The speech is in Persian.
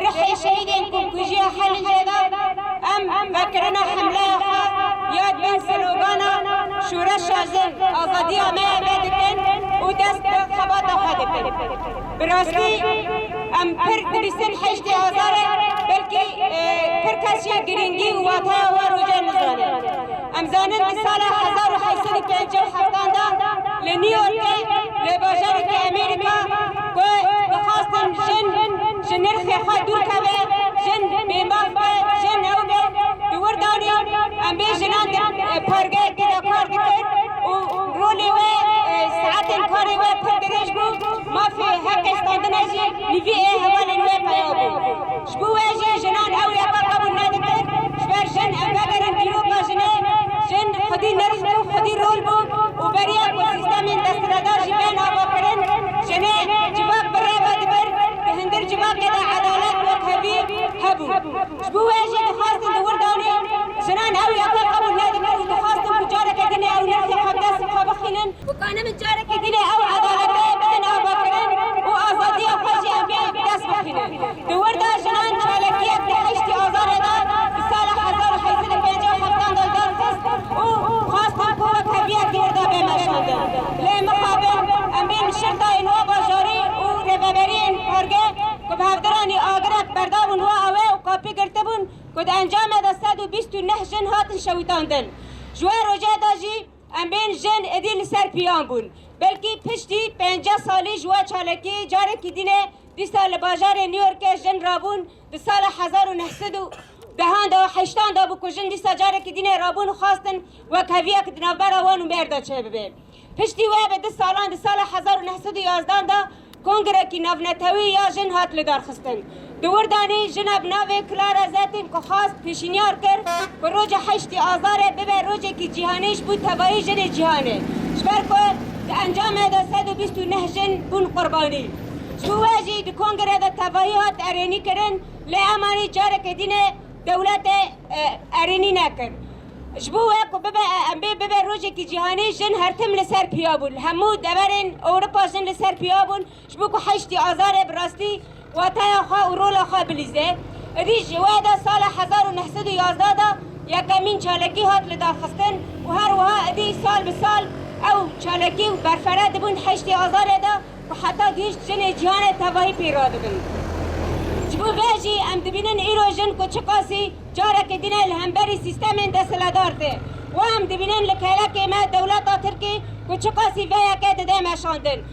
لرحي شهيدين كوكوجيا حل جدا فكرنا حملة ياد بين سلوغانا شورا شازن آزادية ما بدكن ودست خباطة خدكن براسي پر دبستن حشتي آزاره بلكي پر کسیا گرینگی و واقعا و روجه نزانه زانن بسال 1557 دا لنيويورك لباجارك امريكا و بخاصة جن نرخي خوا دور كبه جن بماف جن او دور داني ام بي جنان پرگه كده کار كتر و رولي و ساعت الكاري و پردرش بو ما في حق استاندنا جي نفي ايه هوال الوي پيابو شبو واجي جنان او يقا قبول ندكر شبر جن امباقرن ديروبا جنه جن خدي نرخ بو خدي رول بو وبريا بو سيستمين دستردار جبين آبا کرن جنه جواب برابا دبر هندر جواب كده عدالت وكهبي هبو شبو واجي دخاستن دور داني جنان او يقا قبول ندكر ودخاستن كجارك دني او نرخي خبدس خبخينن وكان من جارك دني او عدالت بدن آبا کرن وآزادي خوشي أمبي بدس بخينن دور دا جنان شالكية بحشتي آزار دا بسالة 1557 دولار خست وخاصة قوة كبيرة جردا بمشاندن لمقابل أمبي الشرطة إنوا باجاري وربابرين هرگه كبهفدراني آگرت بردابون و اوه وقاپي گرتبون كد انجام دا 129 جن هاتن شويتاندن جوار روجه دا جي امبين جن ادي لسر پیان بون بلکه پشتی 50 سالی جوا چالکی جاره کی دینه 20 سال بازار نیویورک جن رابون به سال 1980 دا بو جن 20 جاره کی دینه رابون خواستن و کویه که دنبر وانو مردا چه ببه پشتی و به 2 سالان سال 1911 دا کنگره کی نونتوی یا جن هات لدار خستن دور دانی جناب ناوی کلارا زاتین که خواست پیشنیار کرد که روز 8 آذار ببه روز کی جهانیش بود تبایی جن جهانه شبر که انجام دا 129 جن بون قربانی شواجی دی کنگره دا تباهیات ارینی کرن لامانی جاره که دینه دولت ارینی نکر جبوه که ببه روژه که جهانی جن هرتم لسر پیابون همو دبرین اوروپا جن لسر پیابون جبو که 8 آذار براستی و تایا خواه و رولا خواه بلیزه ریج جواده سال 1911 دا یکمین چالکی هات لدار خستن و هر وها ادی سال بسال او چالکی و برفره دبون 8 آذار دا و حتی گیشت جن جهان تباهی پیرا دبون جبو واجی ام دبینن ایرو جن کو چقاسی جاره که دینه الهمبری سیستم دستلدار ده و هم دبینن لکهلک ما دولت ترکی کو چقاسی ویا که ده مشاندن